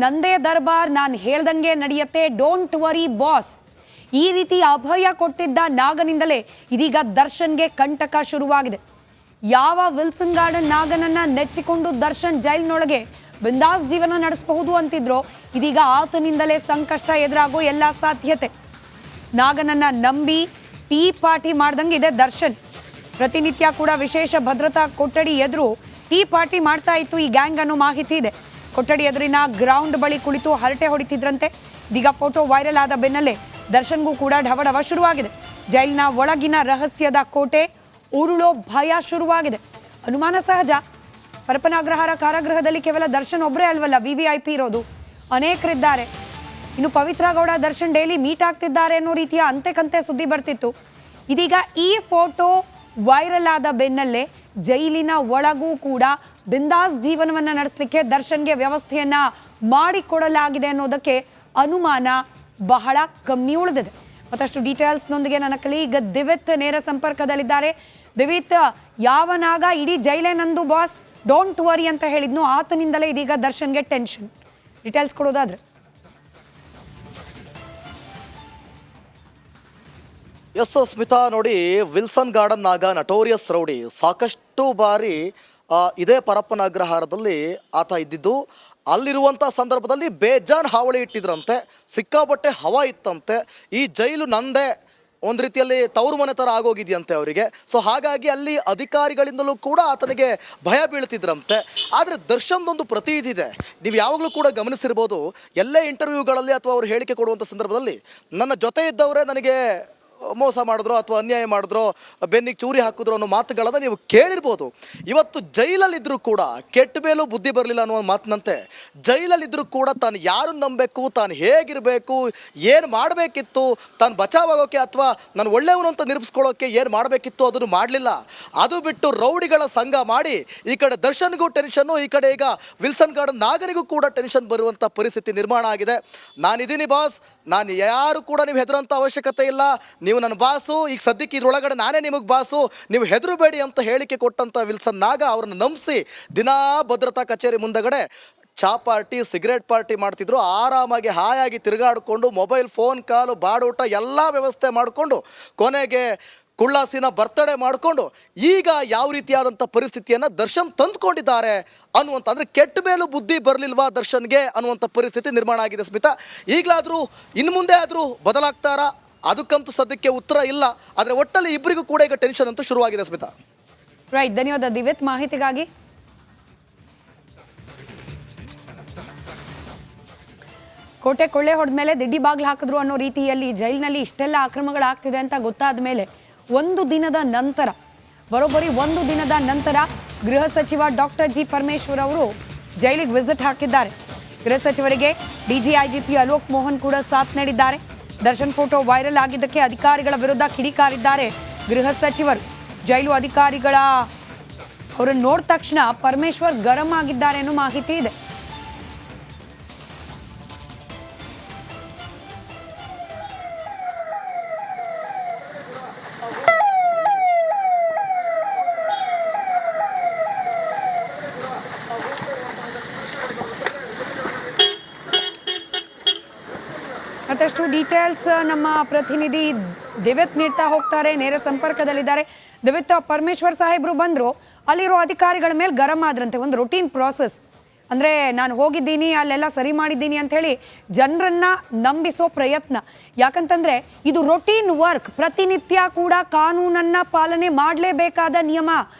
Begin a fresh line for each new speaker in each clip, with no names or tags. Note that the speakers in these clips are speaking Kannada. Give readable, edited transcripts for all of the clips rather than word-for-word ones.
ನಂದೇ ದರ್ಬಾರ್, ನಾನು ಹೇಳ್ದಂಗೆ ನಡೆಯುತ್ತೆ, ಡೋಂಟ್ ವರಿ ಬಾಸ್. ಈ ರೀತಿ ಅಭಯ ಕೊಟ್ಟಿದ್ದ ನಾಗನಿಂದಲೇ ಇದೀಗ ದರ್ಶನ್ಗೆ ಕಂಟಕ ಶುರುವಾಗಿದೆ. ಯಾವ ವಿಲ್ಸನ್ ಗಾರ್ಡನ್ ನಾಗನನ್ನ ನೆಚ್ಚಿಕೊಂಡು ದರ್ಶನ್ ಜೈಲಿನೊಳಗೆ ಬಿಂದಾಸ್ ಜೀವನ ನಡೆಸಬಹುದು ಅಂತಿದ್ರು, ಇದೀಗ ಆತನಿಂದಲೇ ಸಂಕಷ್ಟ ಎದುರಾಗೋ ಎಲ್ಲ ಸಾಧ್ಯತೆ. ನಾಗನನ್ನ ನಂಬಿ ಟೀ ಪಾರ್ಟಿ ಮಾಡ್ದಂಗೆ ಇದೆ ದರ್ಶನ್. ಪ್ರತಿನಿತ್ಯ ಕೂಡ ವಿಶೇಷ ಭದ್ರತಾ ಕೊಠಡಿ ಎದುರು ಟೀ ಪಾರ್ಟಿ ಮಾಡ್ತಾ ಇತ್ತು ಈ ಗ್ಯಾಂಗ್ ಅನ್ನೋ ಮಾಹಿತಿ ಇದೆ. ಕೊಠಡಿ ಎದುರಿನ ಗ್ರೌಂಡ್ ಬಳಿ ಕುಳಿತು ಹರಟೆ ಹೊಡಿತಿದ್ರಂತೆ. ಇದೀಗ ಫೋಟೋ ವೈರಲ್ ಆದ ಬೆನ್ನಲ್ಲೇ ದರ್ಶನ್ಗೂ ಕೂಡ ಢವಢವ ಶುರುವಾಗಿದೆ. ಜೈಲಿನ ಒಳಗಿನ ರಹಸ್ಯದ ಕೋಟೆ ಉರುಳೋ ಭಯ ಶುರುವಾಗಿದೆ. ಅನುಮಾನ ಸಹಜ. ಪರಪನಾಗ್ರಹಾರ ಕಾರಾಗೃಹದಲ್ಲಿ ಕೇವಲ ದರ್ಶನ್ ಒಬ್ಬರೇ ಅಲ್ವಲ್ಲ VVIP ಇರೋದು, ಅನೇಕರಿದ್ದಾರೆ. ಇನ್ನು ಪವಿತ್ರ ಗೌಡ ದರ್ಶನ್ ಡೈಲಿ ಮೀಟ್ ಆಗ್ತಿದ್ದಾರೆ ಅನ್ನೋ ರೀತಿಯ ಅಂತೆ ಸುದ್ದಿ ಬರ್ತಿತ್ತು. ಇದೀಗ ಈ ಫೋಟೋ ವೈರಲ್ ಆದ ಬೆನ್ನಲ್ಲೇ ಜೈಲಿನ ಒಳಗೂ ಕೂಡ ಬಿಂದಾಸ್ ಜೀವನವನ್ನ ನಡೆಸಲಿಕ್ಕೆ ದರ್ಶನ್ಗೆ ವ್ಯವಸ್ಥೆಯನ್ನ ಮಾಡಿಕೊಡಲಾಗಿದೆ ಅನ್ನೋದಕ್ಕೆ ಅನುಮಾನ ಬಹಳ ಕಮ್ಮಿ ಉಳಿದಿದೆ. ಮತ್ತಷ್ಟು ಡೀಟೇಲ್ಸ್ನೊಂದಿಗೆ ನನ್ನ ಕಲೀಗ್ ದಿವಿತ್ ನೇರ ಸಂಪರ್ಕದಲ್ಲಿದ್ದಾರೆ. ದಿವಿತ್, ಯಾವನಾಗ ಇಡೀ ಜೈಲೇ ನಂದು ಬಾಸ್, ಡೋಂಟ್ ವರಿ ಅಂತ ಹೇಳಿದ್ನು, ಆತನಿಂದಲೇ ಇದೀಗ ದರ್ಶನ್ಗೆ ಟೆನ್ಷನ್. ಡೀಟೇಲ್ಸ್ ಕೊಡೋದಾದ್ರೆ.
ಎಸ್ ಸ್ಮಿತಾ, ನೋಡಿ, ವಿಲ್ಸನ್ ಗಾರ್ಡನ್ ನಾಗ ನಟೋರಿಯಸ್ ರೌಡಿ ಸಾಕಷ್ಟು ಬಾರಿ ಇದೇ ಪರಪ್ಪನ ಅಗ್ರಹಾರದಲ್ಲಿ ಆತ ಇದ್ದಿದ್ದು. ಅಲ್ಲಿರುವಂಥ ಸಂದರ್ಭದಲ್ಲಿ ಬೇಜಾನ್ ಹಾವಳಿ ಇಟ್ಟಿದ್ರಂತೆ, ಸಿಕ್ಕಾಪಟ್ಟೆ ಹವಾ ಇತ್ತಂತೆ. ಈ ಜೈಲು ನಂದೇ ಒಂದು ರೀತಿಯಲ್ಲಿ ತವರು ಮನೆ ಥರ ಆಗೋಗಿದೆಯಂತೆ ಅವರಿಗೆ. ಸೊ ಹಾಗಾಗಿ ಅಲ್ಲಿ ಅಧಿಕಾರಿಗಳಿಂದಲೂ ಕೂಡ ಆತನಿಗೆ ಭಯ ಬೀಳ್ತಿದ್ರಂತೆ. ಆದರೆ ದರ್ಶನ್ದೊಂದು ಪ್ರತಿ ಇದಿದೆ, ನೀವು ಯಾವಾಗಲೂ ಕೂಡ ಗಮನಿಸಿರ್ಬೋದು. ಎಲ್ಲೇ ಇಂಟರ್ವ್ಯೂಗಳಲ್ಲಿ ಅಥವಾ ಅವ್ರು ಹೇಳಿಕೆ ಕೊಡುವಂಥ ಸಂದರ್ಭದಲ್ಲಿ ನನ್ನ ಜೊತೆ ಇದ್ದವರೇ ನನಗೆ ಮೋಸ ಮಾಡಿದ್ರು ಅಥವಾ ಅನ್ಯಾಯ ಮಾಡಿದ್ರು, ಬೆನ್ನಿಗೆ ಚೂರಿ ಹಾಕಿದ್ರು ಅನ್ನೋ ಮಾತುಗಳನ್ನು ನೀವು ಕೇಳಿರ್ಬೋದು. ಇವತ್ತು ಜೈಲಲ್ಲಿದ್ದರೂ ಕೂಡ ಕೆಟ್ಟ ಮೇಲೂ ಬುದ್ಧಿ ಬರಲಿಲ್ಲ ಅನ್ನೋ ಮಾತಿನಂತೆ ಜೈಲಲ್ಲಿದ್ದರೂ ಕೂಡ ತಾನು ಯಾರನ್ನು ನಂಬಬೇಕು, ತಾನು ಹೇಗಿರಬೇಕು, ಏನು ಮಾಡಬೇಕಿತ್ತು, ತಾನು ಬಚಾವಾಗೋಕ್ಕೆ ಅಥವಾ ನಾನು ಒಳ್ಳೆಯವನು ಅಂತ ನಿರೂಪಿಸ್ಕೊಳ್ಳೋಕ್ಕೆ ಏನು ಮಾಡಬೇಕಿತ್ತು ಅದನ್ನು ಮಾಡಲಿಲ್ಲ. ಅದು ಬಿಟ್ಟು ರೌಡಿಗಳ ಸಂಘ ಮಾಡಿ ಈ ಕಡೆ ದರ್ಶನ್ಗೂ ಟೆನ್ಷನ್ನು, ಈ ಕಡೆ ಈಗ ವಿಲ್ಸನ್ ಗಾರ್ಡನ್ ನಾಗನಿಗೂ ಕೂಡ ಟೆನ್ಷನ್ ಬರುವಂಥ ಪರಿಸ್ಥಿತಿ ನಿರ್ಮಾಣ ಆಗಿದೆ. ನಾನಿದ್ದೀನಿ ಬಾಸ್, ನಾನು ಯಾರು ಕೂಡ ನೀವು ಹೆದರೋಂಥ ಅವಶ್ಯಕತೆ ಇಲ್ಲ, ನೀವು ನನ್ನ ಬಾಸು, ಈಗ ಸದ್ಯಕ್ಕೆ ಇದ್ರೊಳಗಡೆ ನಾನೇ ನಿಮಗೆ ಬಾಸು, ನೀವು ಹೆದರಬೇಡಿ ಅಂತ ಹೇಳಿಕೆ ಕೊಟ್ಟಂಥ ವಿಲ್ಸನ್ ನಾಗ ಅವ್ರನ್ನ ನಂಬಿಸಿ ದಿನಾ ಭದ್ರತಾ ಕಚೇರಿ ಮುಂದಗಡೆ ಚಾ ಪಾರ್ಟಿ, ಸಿಗರೇಟ್ ಪಾರ್ಟಿ ಮಾಡ್ತಿದ್ರು. ಆರಾಮಾಗಿ ಹಾಯಾಗಿ ತಿರುಗಾಡಿಕೊಂಡು ಮೊಬೈಲ್ ಫೋನ್ ಕಾಲು ಬಾಡೂಟ ಎಲ್ಲ ವ್ಯವಸ್ಥೆ ಮಾಡಿಕೊಂಡು ಕೊನೆಗೆ ಕುಳ್ಳಾಸಿನ ಬರ್ತಡೇ ಮಾಡಿಕೊಂಡು ಈಗ ಯಾವ ರೀತಿಯಾದಂಥ ಪರಿಸ್ಥಿತಿಯನ್ನು ದರ್ಶನ್ ತಂದುಕೊಂಡಿದ್ದಾರೆ ಅನ್ನುವಂಥ, ಅಂದರೆ ಕೆಟ್ಟ ಮೇಲೂ ಬುದ್ಧಿ ಬರಲಿಲ್ವಾ ದರ್ಶನ್ಗೆ ಅನ್ನುವಂಥ ಪರಿಸ್ಥಿತಿ ನಿರ್ಮಾಣ ಆಗಿದೆ. ಸ್ಮಿತಾ, ಈಗಲಾದರೂ ಇನ್ನು ಮುಂದೆ ಆದರೂ ಬದಲಾಗ್ತಾರಾ? ಅದಕ್ಕಂತೂ ಸದ್ಯಕ್ಕೆ ಉತ್ತರ ಇಲ್ಲ. ಆದರೆ ಒಟ್ಟಲ್ಲಿ ಇಬ್ಬರಿಗೂ ಕೂಡ ಈಗ ಟೆನ್ಷನ್ ಅಂತೂ ಶುರುವಾಗಿದೆ. ಸ್ಮಿತಾ,
ರೈಟ್, ಧನ್ಯವಾದ ದಿವಿತ್ ಮಾಹಿತಿಗಾಗಿ. ಕೋಟೆ ಕೊಳ್ಳೆ ಹೊಡೆದ ಮೇಲೆ ದಿಡ್ಡಿ ಬಾಗ್ಲು ಹಾಕಿದ್ರು ಅನ್ನೋ ರೀತಿಯಲ್ಲಿ ಜೈಲಿನಲ್ಲಿ ಇಷ್ಟೆಲ್ಲ ಅಕ್ರಮಗಳಾಗ್ತಿದೆ ಅಂತ ಗೊತ್ತಾದ ಮೇಲೆ ಬರೋಬ್ಬರಿ ಒಂದು ದಿನದ ನಂತರ ಗೃಹ ಸಚಿವ ಡಾಕ್ಟರ್ ಜಿ ಪರಮೇಶ್ವರ್ ಅವರು ಜೈಲಿಗೆ ವಿಸಿಟ್ ಹಾಕಿದ್ದಾರೆ. ಗೃಹ ಸಚಿವರಿಗೆ DGIGP ಅಲೋಕ್ ಮೋಹನ್ ಕೂಡ ಸಾಥ್ ನೀಡಿದ್ದಾರೆ. ದರ್ಶನ್ ಫೋಟೋ ವೈರಲ್ ಆಗಿದ್ದಕ್ಕೆ ಅಧಿಕಾರಿಗಳ ವಿರುದ್ಧ ಕಿಡಿಕಾರಿದ್ದಾರೆ ಗೃಹ ಸಚಿವರು. ಜೈಲು ಅಧಿಕಾರಿಗಳ ಅವರನ್ನು ನೋಡಿದ ತಕ್ಷಣ ಪರಮೇಶ್ವರ್ ಗರಂ ಆಗಿದ್ದಾರೆ ಅನ್ನೋ ಮಾಹಿತಿ ಇದೆ. ಮತ್ತಷ್ಟು ಡೀಟೇಲ್ಸ್ ನಮ್ಮ ಪ್ರತಿನಿಧಿ ದಿವಿತ್ ನೀಡ್ತಾ ಹೋಗ್ತಾರೆ, ನೇರ ಸಂಪರ್ಕದಲ್ಲಿದ್ದಾರೆ. ದಿವಿತ್, ಪರಮೇಶ್ವರ್ ಸಾಹೇಬ್ರು ಬಂದ್ರು, ಅಲ್ಲಿರೋ ಅಧಿಕಾರಿಗಳ ಮೇಲೆ ಗರಂ ಆದ್ರಂತೆ. ಒಂದು ರೊಟೀನ್ ಪ್ರಾಸೆಸ್, ಅಂದ್ರೆ ನಾನು ಹೋಗಿದ್ದೀನಿ, ಅಲ್ಲೆಲ್ಲ ಸರಿ ಮಾಡಿದ್ದೀನಿ ಅಂತ ಹೇಳಿ ಜನರನ್ನ ನಂಬಿಸೋ ಪ್ರಯತ್ನ. ಯಾಕಂತಂದ್ರೆ ಇದು ರೊಟೀನ್ ವರ್ಕ್, ಪ್ರತಿನಿತ್ಯ ಕೂಡ ಕಾನೂನನ್ನ ಪಾಲನೆ ಮಾಡಲೇಬೇಕಾದ ನಿಯಮ.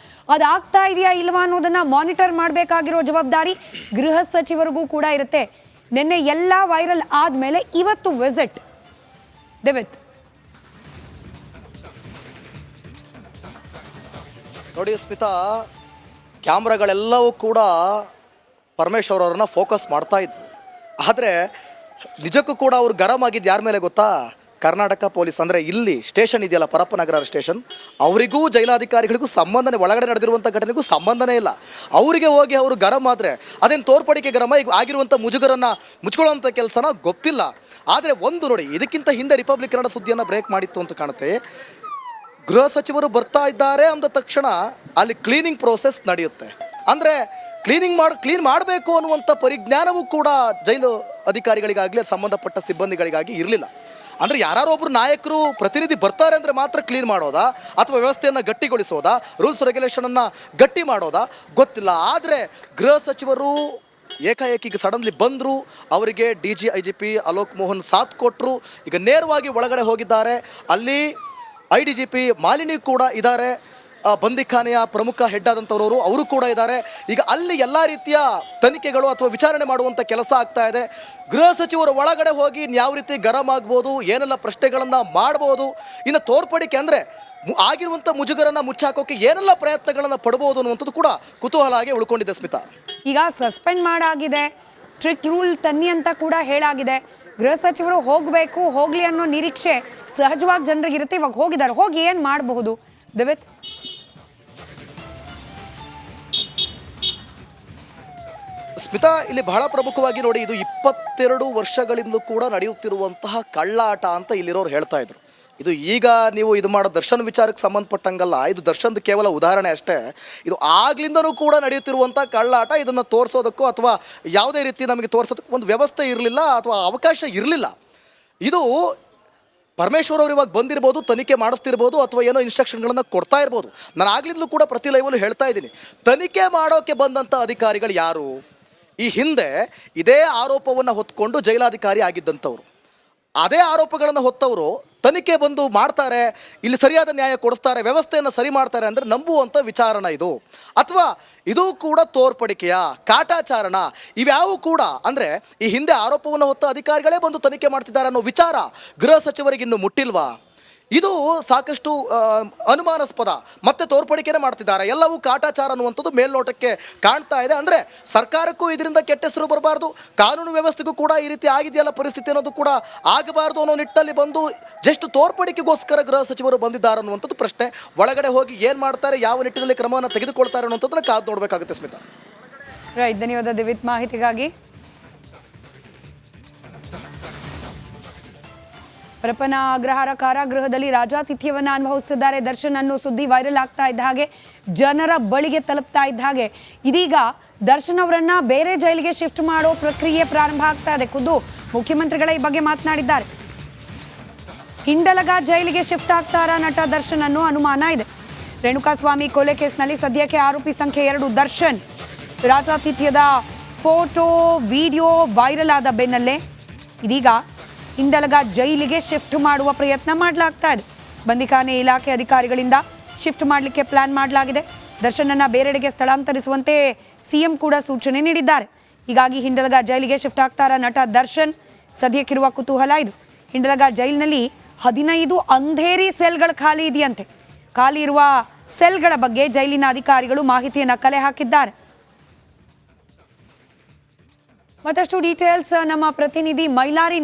ಅದಾಗ್ತಾ ಇದೆಯಾ ಇಲ್ವಾ ಅನ್ನೋದನ್ನ ಮಾನಿಟರ್ ಮಾಡಬೇಕಾಗಿರೋ ಜವಾಬ್ದಾರಿ ಗೃಹ ಸಚಿವರಿಗೂ ಕೂಡ ಇರುತ್ತೆ. ನಿನ್ನೆ ಎಲ್ಲ ವೈರಲ್ ಆದ್ಮೇಲೆ ಇವತ್ತು ವಿಸಿಟ್. ದಿವಿತ್,
ನೋಡಿ ಸ್ಮಿತಾ, ಕ್ಯಾಮ್ರಾಗಳೆಲ್ಲವೂ ಕೂಡ ಪರಮೇಶ್ವರ್ ಅವರನ್ನ ಫೋಕಸ್ ಮಾಡ್ತಾ ಇದ್ವು. ಆದರೆ ನಿಜಕ್ಕೂ ಕೂಡ ಅವ್ರು ಗರಂ ಆಗಿದ್ದು ಯಾರ ಮೇಲೆ ಗೊತ್ತಾ? ಕರ್ನಾಟಕ ಪೊಲೀಸ್, ಅಂದರೆ ಇಲ್ಲಿ ಸ್ಟೇಷನ್ ಇದೆಯಲ್ಲ ಪರಪ್ಪನಗರ ಸ್ಟೇಷನ್, ಅವರಿಗೂ ಜೈಲಾಧಿಕಾರಿಗಳಿಗೂ ಸಂಬಂಧನೇ, ಒಳಗಡೆ ನಡೆದಿರುವಂಥ ಘಟನೆಗೂ ಸಂಬಂಧನೇ ಇಲ್ಲ. ಅವರಿಗೆ ಹೋಗಿ ಅವರು ಗರಂ ಆದರೆ ಅದೇನು ತೋರ್ಪಡಿಕೆ ಗರಮ, ಈಗ ಆಗಿರುವಂಥ ಮುಜುಗರನ್ನು ಮುಚ್ಕೊಳ್ಳೋವಂಥ ಕೆಲಸನ ಗೊತ್ತಿಲ್ಲ. ಆದರೆ ಒಂದು ನೋಡಿ, ಇದಕ್ಕಿಂತ ಹಿಂದೆ ರಿಪಬ್ಲಿಕ್ ಕನ್ನಡ ಸುದ್ದಿಯನ್ನು ಬ್ರೇಕ್ ಮಾಡಿತ್ತು ಅಂತ ಕಾಣುತ್ತೆ. ಗೃಹ ಸಚಿವರು ಬರ್ತಾ ಇದ್ದಾರೆ ಅಂದ ತಕ್ಷಣ ಅಲ್ಲಿ ಕ್ಲೀನಿಂಗ್ ಪ್ರೋಸೆಸ್ ನಡೆಯುತ್ತೆ. ಅಂದರೆ ಕ್ಲೀನ್ ಮಾಡಬೇಕು ಅನ್ನುವಂಥ ಪರಿಜ್ಞಾನವೂ ಕೂಡ ಜೈಲು ಅಧಿಕಾರಿಗಳಿಗಾಗಲಿ ಸಂಬಂಧಪಟ್ಟ ಸಿಬ್ಬಂದಿಗಳಿಗಾಗಿ ಇರಲಿಲ್ಲ. ಅಂದರೆ ಯಾರು ಒಬ್ಬರು ನಾಯಕರು ಪ್ರತಿನಿಧಿ ಬರ್ತಾರೆ ಅಂದರೆ ಮಾತ್ರ ಕ್ಲೀನ್ ಮಾಡೋದಾ ಅಥವಾ ವ್ಯವಸ್ಥೆಯನ್ನು ಗಟ್ಟಿಗೊಳಿಸೋದಾ, ರೂಲ್ಸ್ ರೆಗ್ಯುಲೇಷನನ್ನು ಗಟ್ಟಿ ಮಾಡೋದಾ ಗೊತ್ತಿಲ್ಲ. ಆದರೆ ಗೃಹ ಸಚಿವರು ಏಕಾಏಕಿಗೆ ಸಡನ್ಲಿ ಬಂದರು, ಅವರಿಗೆ DG-IGP ಅಲೋಕ್ ಮೋಹನ್ ಸಾಥ್ ಕೊಟ್ಟರು. ಈಗ ನೇರವಾಗಿ ಒಳಗಡೆ ಹೋಗಿದ್ದಾರೆ. ಅಲ್ಲಿ IDGP ಮಾಲಿನಿ ಕೂಡ ಇದ್ದಾರೆ, ಬಂದಿಖಾನೆಯ ಪ್ರಮುಖ ಹೆಡ್ ಆದಂಥವ್ರವರು ಅವರು ಕೂಡ ಇದ್ದಾರೆ. ಈಗ ಅಲ್ಲಿ ಎಲ್ಲ ರೀತಿಯ ತನಿಖೆಗಳು ಅಥವಾ ವಿಚಾರಣೆ ಮಾಡುವಂಥ ಕೆಲಸ ಆಗ್ತಾ ಇದೆ. ಗೃಹ ಸಚಿವರು ಒಳಗಡೆ ಹೋಗಿ ಯಾವ ರೀತಿ ಗರಂ ಆಗ್ಬೋದು, ಏನೆಲ್ಲ ಪ್ರಶ್ನೆಗಳನ್ನು ಮಾಡ್ಬೋದು, ಇನ್ನು ತೋರ್ಪಡಿಕೆ ಅಂದರೆ ಆಗಿರುವಂಥ ಮುಜುಗರನ್ನು ಮುಚ್ಚಾಕೋಕೆ ಏನೆಲ್ಲ ಪ್ರಯತ್ನಗಳನ್ನು ಪಡ್ಬೋದು ಅನ್ನುವಂಥದ್ದು ಕೂಡ ಕುತೂಹಲ ಆಗಿ ಉಳ್ಕೊಂಡಿದೆ ಸ್ಮಿತಾ.
ಈಗ ಸಸ್ಪೆಂಡ್ ಮಾಡಾಗಿದೆ, ಸ್ಟ್ರಿಕ್ಟ್ ರೂಲ್ ತನ್ನಿ ಅಂತ ಕೂಡ ಹೇಳಾಗಿದೆ. ಗೃಹ ಸಚಿವರು ಹೋಗಲಿ ಅನ್ನೋ ನಿರೀಕ್ಷೆ ಸಹಜವಾಗಿ ಜನರಿಗಿರುತ್ತೆ. ಇವಾಗ ಹೋಗಿದ್ದಾರೆ, ಹೋಗಿ ಏನು ಮಾಡಬಹುದು ದಿವಿತ್?
ಸ್ಮಿತಾ, ಇಲ್ಲಿ ಬಹಳ ಪ್ರಮುಖವಾಗಿ ನೋಡಿ, ಇದು 22 ವರ್ಷಗಳಿಂದಲೂ ಕೂಡ ನಡೆಯುತ್ತಿರುವಂತಹ ಕಳ್ಳಾಟ ಅಂತ ಇಲ್ಲಿರೋರು ಹೇಳ್ತಾ ಇದ್ರು. ಇದು ಈಗ ನೀವು ಇದು ಮಾಡೋ ದರ್ಶನ್ ವಿಚಾರಕ್ಕೆ ಸಂಬಂಧಪಟ್ಟಂಗಲ್ಲ, ಇದು ದರ್ಶನ್ದು ಕೇವಲ ಉದಾಹರಣೆ ಅಷ್ಟೇ. ಇದು ಆಗ್ಲಿಂದನೂ ಕೂಡ ನಡೆಯುತ್ತಿರುವಂಥ ಕಳ್ಳಾಟ. ಇದನ್ನು ತೋರಿಸೋದಕ್ಕೂ ಅಥವಾ ಯಾವುದೇ ರೀತಿ ನಮಗೆ ತೋರಿಸೋದಕ್ಕೂ ಒಂದು ವ್ಯವಸ್ಥೆ ಇರಲಿಲ್ಲ ಅಥವಾ ಅವಕಾಶ ಇರಲಿಲ್ಲ. ಇದು ಪರಮೇಶ್ವರ್ ಅವರು ಇವಾಗ ಬಂದಿರ್ಬೋದು, ತನಿಖೆ ಮಾಡಿಸ್ತಿರ್ಬೋದು ಅಥವಾ ಏನೋ ಇನ್ಸ್ಟ್ರಕ್ಷನ್ಗಳನ್ನು ಕೊಡ್ತಾ ಇರ್ಬೋದು. ನಾನು ಆಗ್ಲಿಂದಲೂ ಕೂಡ ಪ್ರತಿ ಲೈವಲ್ಲೂ ಹೇಳ್ತಾ ಇದ್ದೀನಿ, ತನಿಖೆ ಮಾಡೋಕ್ಕೆ ಬಂದಂಥ ಅಧಿಕಾರಿಗಳು ಯಾರು? ಈ ಹಿಂದೆ ಇದೇ ಆರೋಪವನ್ನು ಹೊತ್ಕೊಂಡು ಜೈಲಾಧಿಕಾರಿ ಆಗಿದ್ದಂಥವ್ರು, ಅದೇ ಆರೋಪಗಳನ್ನು ಹೊತ್ತವರು ತನಿಖೆ ಬಂದು ಮಾಡ್ತಾರೆ, ಇಲ್ಲಿ ಸರಿಯಾದ ನ್ಯಾಯ ಕೊಡಿಸ್ತಾರೆ, ವ್ಯವಸ್ಥೆಯನ್ನು ಸರಿ ಮಾಡ್ತಾರೆ ಅಂದರೆ ನಂಬುವಂಥ ವಿಚಾರಣ ಇದು? ಅಥವಾ ಇದು ಕೂಡ ತೋರ್ಪಡಿಕೆಯ ಕಾಟಾಚಾರಣ? ಇವ್ಯಾವು ಕೂಡ ಅಂದರೆ ಈ ಹಿಂದೆ ಆರೋಪವನ್ನು ಹೊತ್ತ ಅಧಿಕಾರಿಗಳೇ ಬಂದು ತನಿಖೆ ಮಾಡ್ತಿದ್ದಾರೆ ಅನ್ನೋ ವಿಚಾರ ಗೃಹ ಸಚಿವರಿಗೆ ಇನ್ನೂ ಮುಟ್ಟಿಲ್ವಾ? ಇದು ಸಾಕಷ್ಟು ಅನುಮಾನಾಸ್ಪದ. ಮತ್ತೆ ತೋರ್ಪಡಿಕೆನೇ ಮಾಡ್ತಿದ್ದಾರೆ. ಎಲ್ಲವೂ ಕಾಟಾಚಾರ ಅನ್ನುವಂಥದ್ದು ಮೇಲ್ನೋಟಕ್ಕೆ ಕಾಣ್ತಾ ಇದೆ. ಅಂದರೆ ಸರ್ಕಾರಕ್ಕೂ ಇದರಿಂದ ಕೆಟ್ಟ ಹೆಸರು ಬರಬಾರ್ದು, ಕಾನೂನು ವ್ಯವಸ್ಥೆಗೂ ಕೂಡ ಈ ರೀತಿ ಆಗಿದೆಯಲ್ಲ ಪರಿಸ್ಥಿತಿ ಅನ್ನೋದು ಕೂಡ ಆಗಬಾರ್ದು ಅನ್ನೋ ನಿಟ್ಟಲ್ಲಿ ಬಂದು ಜಸ್ಟ್ ತೋರ್ಪಡಿಕೆಗೋಸ್ಕರ ಗೃಹ ಸಚಿವರು ಬಂದಿದ್ದಾರೆ ಅನ್ನುವಂಥದ್ದು ಪ್ರಶ್ನೆ. ಒಳಗಡೆ ಹೋಗಿ ಏನು ಮಾಡ್ತಾರೆ, ಯಾವ ನಿಟ್ಟಿನಲ್ಲಿ ಕ್ರಮವನ್ನು ತೆಗೆದುಕೊಳ್ತಾರೆ ಅನ್ನುವಂಥದ್ದನ್ನ ಕಾದು ನೋಡಬೇಕಾಗುತ್ತೆ ಸ್ಮಿತಾ.
ರೈಟ್, ಧನ್ಯವಾದ ದಿವಿತ್ ಮಾಹಿತಿಗಾಗಿ. ಪರಪ್ಪನ ಅಗ್ರಹಾರ ಕಾರಾಗೃಹದಲ್ಲಿ ರಾಜಾತಿಥ್ಯವನ್ನು ಅನುಭವಿಸುತ್ತಿದ್ದಾರೆ ದರ್ಶನ್ ಅನ್ನೋ ಸುದ್ದಿ ವೈರಲ್ ಆಗ್ತಾ ಇದ್ದ ಹಾಗೆ, ಜನರ ಬಳಿಗೆ ತಲುಪ್ತಾ ಇದ್ದ ಹಾಗೆ ಇದೀಗ ದರ್ಶನ್ ಅವರನ್ನ ಬೇರೆ ಜೈಲಿಗೆ ಶಿಫ್ಟ್ ಮಾಡೋ ಪ್ರಕ್ರಿಯೆ ಪ್ರಾರಂಭ ಆಗ್ತಾ ಇದೆ. ಖುದ್ದು ಮುಖ್ಯಮಂತ್ರಿಗಳ ಈ ಬಗ್ಗೆ ಮಾತನಾಡಿದ್ದಾರೆ. ಹಿಂಡಲಗ ಜೈಲಿಗೆ ಶಿಫ್ಟ್ ಆಗ್ತಾರಾ ನಟ ದರ್ಶನ್ ಅನ್ನೋ ಅನುಮಾನ ಇದೆ. ರೇಣುಕಾಸ್ವಾಮಿ ಕೊಲೆ ಕೇಸ್ನಲ್ಲಿ ಸದ್ಯಕ್ಕೆ ಆರೋಪಿ ಸಂಖ್ಯೆ 2 ದರ್ಶನ್. ರಾಜಾತಿಥ್ಯದ ಫೋಟೋ ವಿಡಿಯೋ ವೈರಲ್ ಆದ ಬೆನ್ನಲ್ಲೇ ಇದೀಗ ಹಿಂಡಲಗ ಜೈಲಿಗೆ ಶಿಫ್ಟ್ ಮಾಡುವ ಪ್ರಯತ್ನ ಮಾಡಲಾಗ್ತಾ ಇದೆ. ಬಂದಿಖಾನೆ ಇಲಾಖೆ ಅಧಿಕಾರಿಗಳಿಂದ ಶಿಫ್ಟ್ ಮಾಡಲಿಕ್ಕೆ ಪ್ಲಾನ್ ಮಾಡಲಾಗಿದೆ. ದರ್ಶನನ್ನ ಬೇರೆಡೆಗೆ ಸ್ಥಳಾಂತರಿಸುವಂತೆ ಸಿಎಂ ಕೂಡ ಸೂಚನೆ ನೀಡಿದ್ದಾರೆ. ಹೀಗಾಗಿ ಹಿಂಡಲಗ ಜೈಲಿಗೆ ಶಿಫ್ಟ್ ಆಗ್ತಾರಾ ನಟ ದರ್ಶನ್? ಸದ್ಯಕ್ಕಿರುವ ಕುತೂಹಲ ಇದು. ಹಿಂಡಲಗ ಜೈಲಿನಲ್ಲಿ 15 ಅಂಧೇರಿ ಸೆಲ್ಗಳು ಖಾಲಿ ಇದೆಯಂತೆ. ಖಾಲಿ ಇರುವ ಸೆಲ್ಗಳ ಬಗ್ಗೆ ಜೈಲಿನ ಅಧಿಕಾರಿಗಳು ಮಾಹಿತಿಯನ್ನು ಕಲೆ ಹಾಕಿದ್ದಾರೆ. ಮತ್ತಷ್ಟು ಡೀಟೇಲ್ಸ್ ನಮ್ಮ ಪ್ರತಿನಿಧಿ ಮೈಲಾರಿ